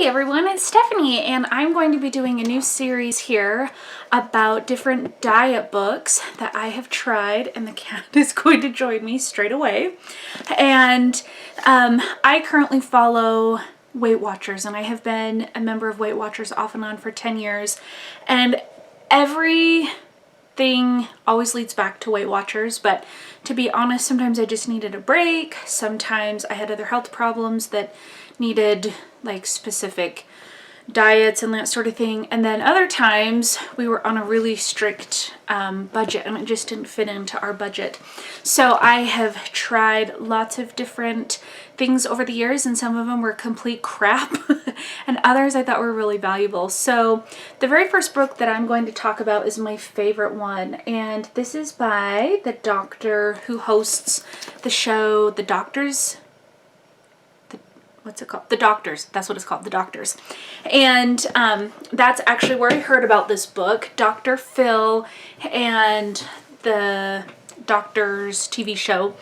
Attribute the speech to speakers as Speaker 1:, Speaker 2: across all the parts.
Speaker 1: Hi everyone, it's Stephanie, and I'm going to be doing a new series here about different diet books that I have tried, and the cat is going to join me straight away. And I currently follow Weight Watchers, and I have been a member of Weight Watchers off and on for 10 years, and everything always leads back to Weight Watchers. But to be honest, sometimes I just needed a break. Sometimes I had other health problems that needed like specific diets and that sort of thing, and then other times we were on a really strict budget and it just didn't fit into our budget. So I have tried lots of different things over the years, and some of them were complete crap and others I thought were really valuable. So the very first book that I'm going to talk about is my favorite one, and this is by the doctor who hosts the show what's it called? The Doctors. That's what it's called, The Doctors. And that's actually where I heard about this book. Dr. Phil and the Doctors TV show,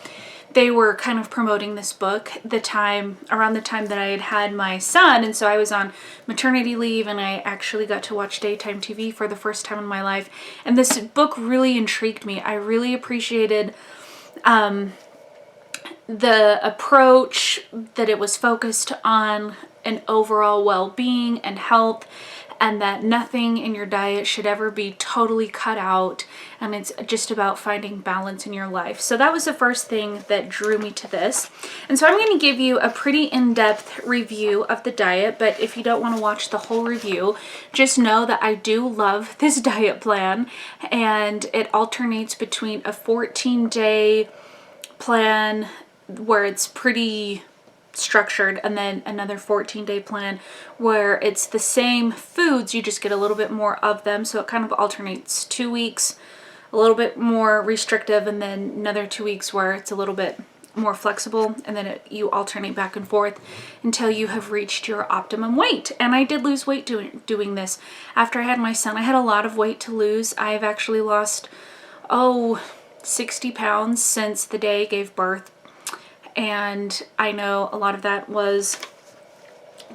Speaker 1: they were kind of promoting this book around the time that I had my son, and so I was on maternity leave, and I actually got to watch daytime TV for the first time in my life. And this book really intrigued me. I really appreciated the approach that it was focused on an overall well-being and health, and that nothing in your diet should ever be totally cut out, and it's just about finding balance in your life. So that was the first thing that drew me to this. And so I'm going to give you a pretty in-depth review of the diet, but if you don't want to watch the whole review, just know that I do love this diet plan, and it alternates between a 14-day plan where it's pretty structured, and then another 14-day plan where it's the same foods, you just get a little bit more of them. So it kind of alternates 2 weeks a little bit more restrictive, and then another 2 weeks where it's a little bit more flexible, and then you alternate back and forth until you have reached your optimum weight. And I did lose weight doing this. After I had my son, I had a lot of weight to lose. I've actually lost 60 pounds since the day I gave birth. And I know a lot of that was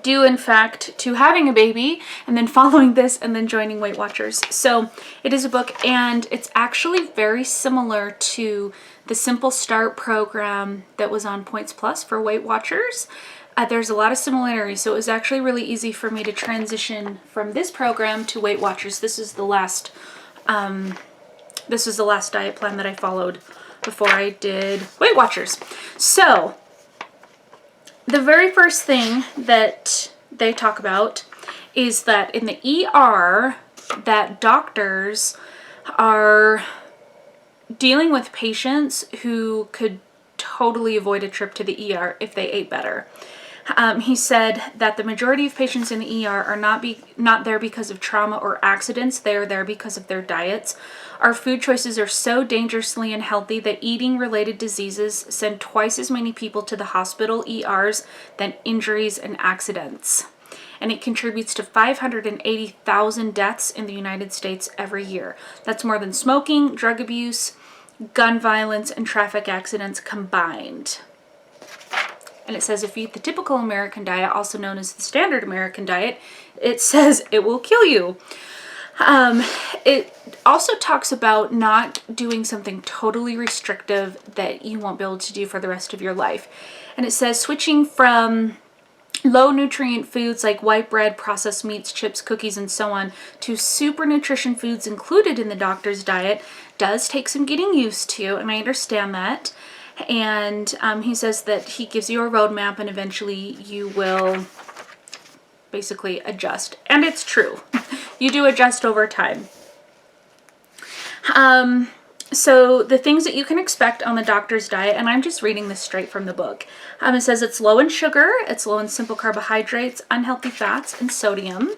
Speaker 1: due, in fact, to having a baby and then following this and then joining Weight Watchers. So it is a book, and it's actually very similar to the Simple Start program that was on Points Plus for Weight Watchers. There's a lot of similarities, so it was actually really easy for me to transition from this program to Weight Watchers. This is the last diet plan that I followed before I did Weight Watchers. So the very first thing that they talk about is that in the ER, that doctors are dealing with patients who could totally avoid a trip to the ER if they ate better. He said that the majority of patients in the ER are not there because of trauma or accidents. They are there because of their diets. Our food choices are so dangerously unhealthy that eating-related diseases send twice as many people to the hospital ERs than injuries and accidents. And it contributes to 580,000 deaths in the United States every year. That's more than smoking, drug abuse, gun violence, and traffic accidents combined. And it says if you eat the typical American diet, also known as the standard American diet, it says it will kill you. It also talks about not doing something totally restrictive that you won't be able to do for the rest of your life. And it says switching from low nutrient foods like white bread, processed meats, chips, cookies, and so on to super nutrition foods included in the doctor's diet does take some getting used to, and I understand that. And he says that he gives you a roadmap, and eventually you will basically adjust. And it's true. You do adjust over time. So the things that you can expect on the doctor's diet, and I'm just reading this straight from the book. It says it's low in sugar, it's low in simple carbohydrates, unhealthy fats, and sodium.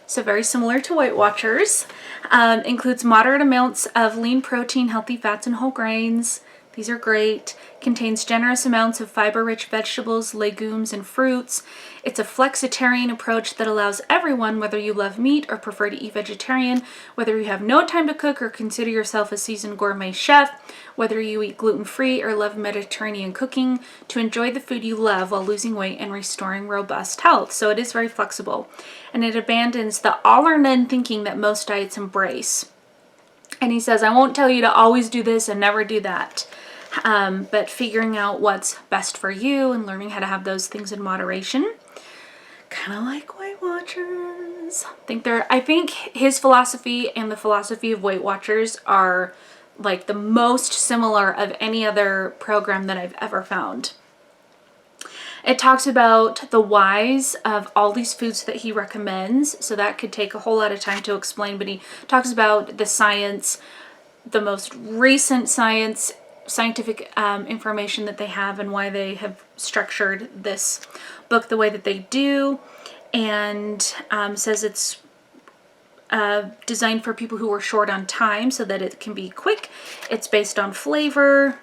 Speaker 1: So very similar to Weight Watchers. Includes moderate amounts of lean protein, healthy fats, and whole grains. These are great. Contains generous amounts of fiber-rich vegetables, legumes, and fruits. It's a flexitarian approach that allows everyone, whether you love meat or prefer to eat vegetarian, whether you have no time to cook or consider yourself a seasoned gourmet chef, whether you eat gluten-free or love Mediterranean cooking, to enjoy the food you love while losing weight and restoring robust health. So it is very flexible. And it abandons the all or none thinking that most diets embrace. And he says, I won't tell you to always do this and never do that. But figuring out what's best for you and learning how to have those things in moderation. Kind of like Weight Watchers. I think his philosophy and the philosophy of Weight Watchers are like the most similar of any other program that I've ever found. It talks about the whys of all these foods that he recommends. So that could take a whole lot of time to explain, but he talks about the science, the most recent scientific information that they have and why they have structured this book the way that they do, and says it's designed for people who are short on time so that it can be quick. It's based on flavor.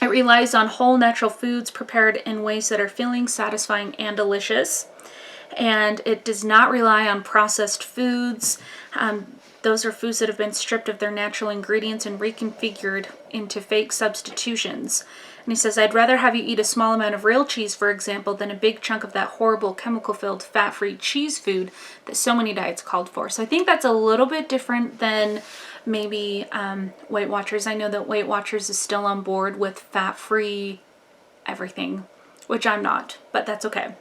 Speaker 1: It relies on whole natural foods prepared in ways that are filling, satisfying, and delicious. And it does not rely on processed foods. Those are foods that have been stripped of their natural ingredients and reconfigured into fake substitutions. And he says, I'd rather have you eat a small amount of real cheese, for example, than a big chunk of that horrible chemical-filled fat-free cheese food that so many diets called for. So I think that's a little bit different than maybe Weight Watchers. I know that Weight Watchers is still on board with fat-free everything, which I'm not, but that's okay.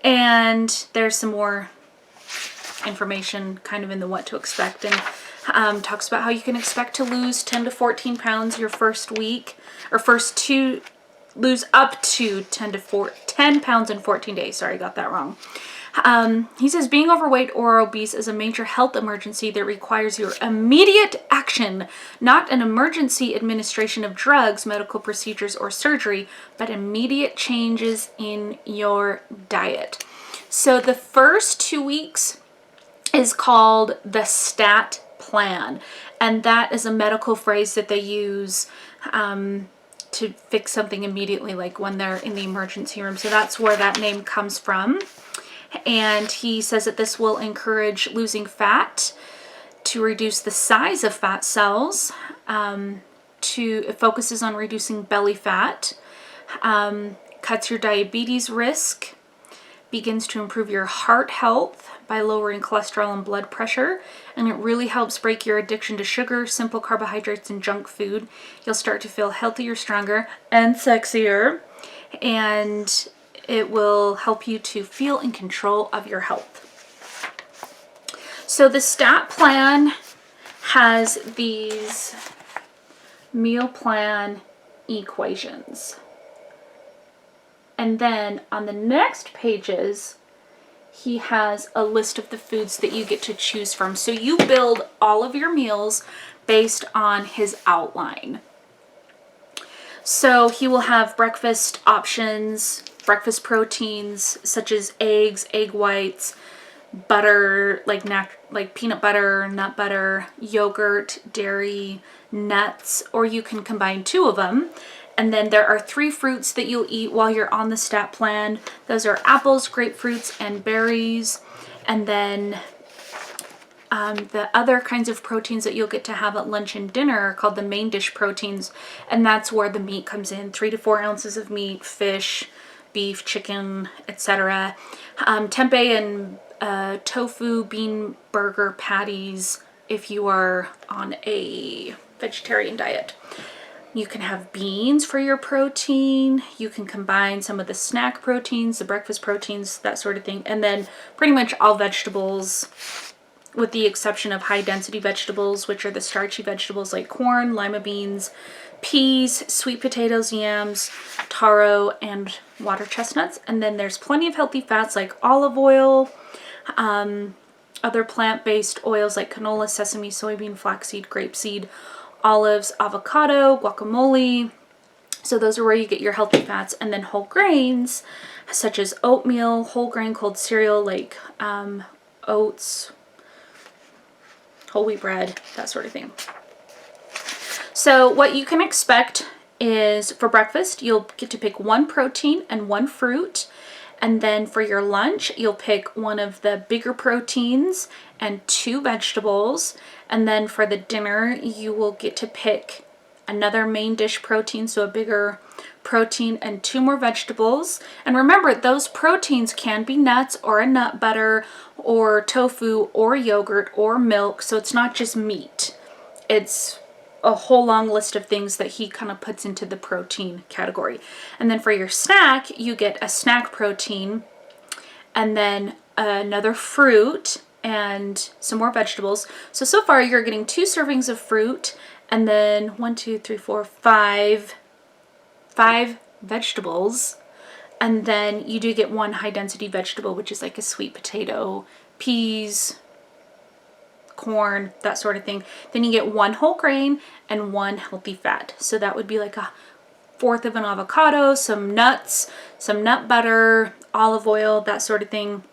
Speaker 1: And there's some more information kind of in the what to expect, and talks about how you can expect to lose 10 to 14 pounds your first week, or lose up to 10 pounds in 14 days. Sorry, I got that wrong. He says being overweight or obese is a major health emergency that requires your immediate action, not an emergency administration of drugs, medical procedures, or surgery, but immediate changes in your diet. So the first 2 weeks is called the STAT plan, and that is a medical phrase that they use to fix something immediately, like when they're in the emergency room. So that's where that name comes from. And he says that this will encourage losing fat, to reduce the size of fat cells, it focuses on reducing belly fat, cuts your diabetes risk, begins to improve your heart health by lowering cholesterol and blood pressure, and it really helps break your addiction to sugar, simple carbohydrates, and junk food. You'll start to feel healthier, stronger, and sexier, and it will help you to feel in control of your health. So the STAT plan has these meal plan equations. And then on the next pages, he has a list of the foods that you get to choose from. So you build all of your meals based on his outline. So he will have breakfast options, breakfast proteins such as eggs, egg whites, butter, like peanut butter, nut butter, yogurt, dairy, nuts, or you can combine 2 of them. And then there are 3 fruits that you'll eat while you're on the STAT plan. Those are apples, grapefruits, and berries. And then the other kinds of proteins that you'll get to have at lunch and dinner are called the main dish proteins. And that's where the meat comes in. 3 to 4 ounces of meat, fish, beef, chicken, etc. Tempeh and tofu, bean burger patties if you are on a vegetarian diet. You can have beans for your protein. You can combine some of the snack proteins, the breakfast proteins, that sort of thing. And then pretty much all vegetables, with the exception of high density vegetables, which are the starchy vegetables like corn, lima beans, peas, sweet potatoes, yams, taro, and water chestnuts. And then there's plenty of healthy fats like olive oil, other plant-based oils like canola, sesame, soybean, flaxseed, grapeseed, olives, avocado, guacamole. So those are where you get your healthy fats. And then whole grains such as oatmeal, whole grain cold cereal like oats, whole wheat bread, that sort of thing. So what you can expect is for breakfast, you'll get to pick 1 protein and 1 fruit. And then for your lunch, you'll pick one of the bigger proteins and 2 vegetables. And then for the dinner, you will get to pick another main dish protein, so a bigger protein and 2 more vegetables. And remember, those proteins can be nuts or a nut butter or tofu or yogurt or milk. So it's not just meat. It's a whole long list of things that he kind of puts into the protein category. And then for your snack, you get a snack protein and then another fruit and some more vegetables. So far you're getting 2 servings of fruit and then 5 vegetables. And then you do get 1 high density vegetable, which is like a sweet potato, peas, corn, that sort of thing. Then you get 1 whole grain and 1 healthy fat. So that would be like a 1/4 of an avocado, some nuts, some nut butter, olive oil, that sort of thing.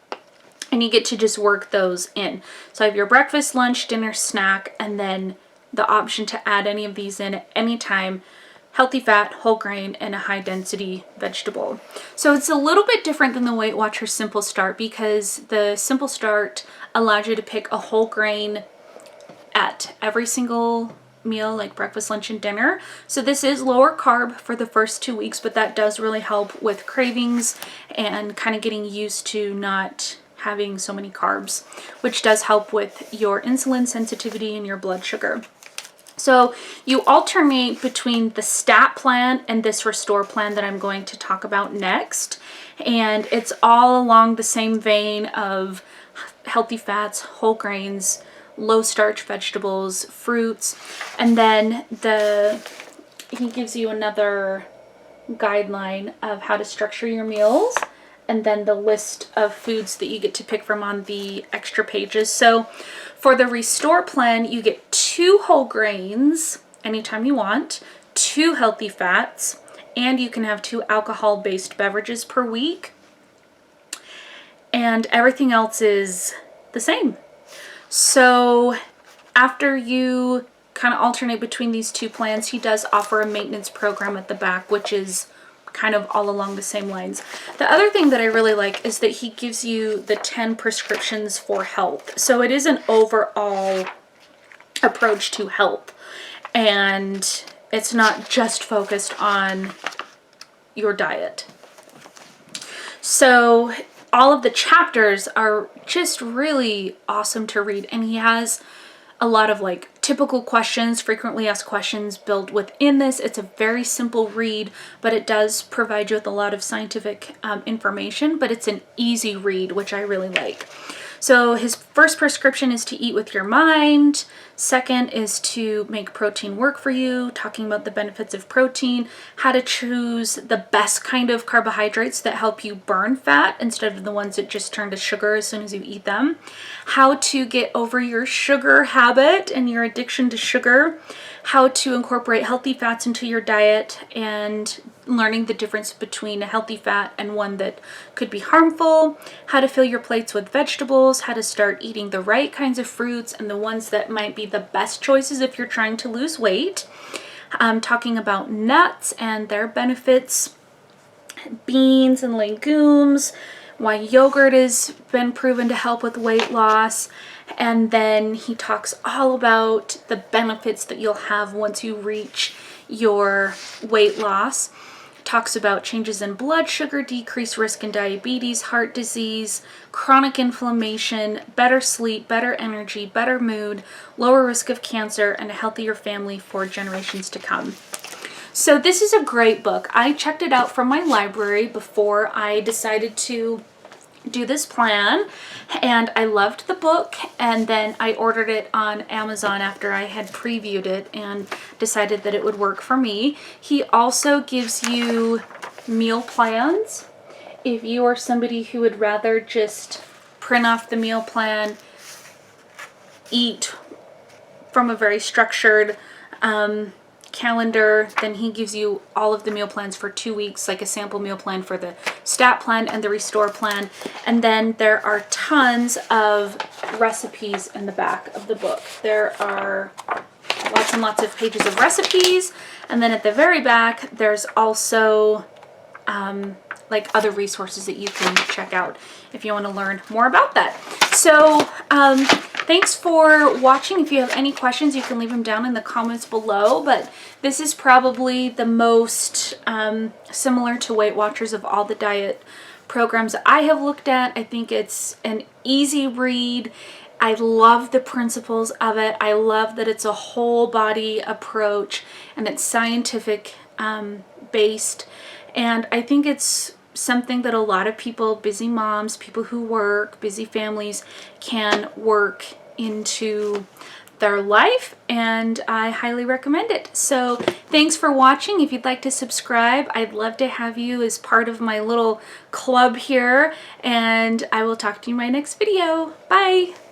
Speaker 1: And you get to just work those in. So I have your breakfast, lunch, dinner, snack, and then the option to add any of these in at any time. Healthy fat, whole grain, and a high density vegetable. So it's a little bit different than the Weight Watchers Simple Start, because the Simple Start allows you to pick a whole grain at every single meal, like breakfast, lunch, and dinner. So this is lower carb for the first 2 weeks, but that does really help with cravings and kind of getting used to not having so many carbs, which does help with your insulin sensitivity and your blood sugar. So you alternate between the STAT plan and this Restore plan that I'm going to talk about next. And it's all along the same vein of healthy fats, whole grains, low starch vegetables, fruits. And then he gives you another guideline of how to structure your meals, and then the list of foods that you get to pick from on the extra pages. So for the Restore plan, you get 2 whole grains anytime you want, 2 healthy fats, and you can have 2 alcohol-based beverages per week. And everything else is the same. So after you kind of alternate between these 2 plans, he does offer a maintenance program at the back, which is kind of all along the same lines. The other thing that I really like is that he gives you the 10 prescriptions for health. So it is an overall approach to health, and it's not just focused on your diet. So all of the chapters are just really awesome to read, and he has a lot of like typical questions, frequently asked questions built within this. It's a very simple read, but it does provide you with a lot of scientific information, but it's an easy read, which I really like. So his first prescription is to eat with your mind. Second is to make protein work for you, talking about the benefits of protein, how to choose the best kind of carbohydrates that help you burn fat instead of the ones that just turn to sugar as soon as you eat them, how to get over your sugar habit and your addiction to sugar, how to incorporate healthy fats into your diet, and learning the difference between a healthy fat and one that could be harmful, how to fill your plates with vegetables, how to start eating the right kinds of fruits and the ones that might be the best choices if you're trying to lose weight. Talking about nuts and their benefits, beans and legumes, why yogurt has been proven to help with weight loss. And then he talks all about the benefits that you'll have once you reach your weight loss. Talks about changes in blood sugar, decreased risk in diabetes, heart disease, chronic inflammation, better sleep, better energy, better mood, lower risk of cancer, and a healthier family for generations to come. So this is a great book. I checked it out from my library before I decided to do this plan, and I loved the book, and then I ordered it on Amazon after I had previewed it and decided that it would work for me. He also gives you meal plans if you are somebody who would rather just print off the meal plan, eat from a very structured calendar. Then he gives you all of the meal plans for 2 weeks, like a sample meal plan for the STAT plan and the Restore plan. And then there are tons of recipes in the back of the book. There are lots and lots of pages of recipes. And then at the very back, there's also like other resources that you can check out if you want to learn more about that. So thanks for watching. If you have any questions, you can leave them down in the comments below. But this is probably the most similar to Weight Watchers of all the diet programs I have looked at. I think it's an easy read. I love the principles of it. I love that it's a whole body approach and it's scientific based. And I think it's something that a lot of people, busy moms, people who work, busy families, can work into their life, and I highly recommend it. So thanks for watching. If you'd like to subscribe, I'd love to have you as part of my little club here, and I will talk to you in my next video. Bye!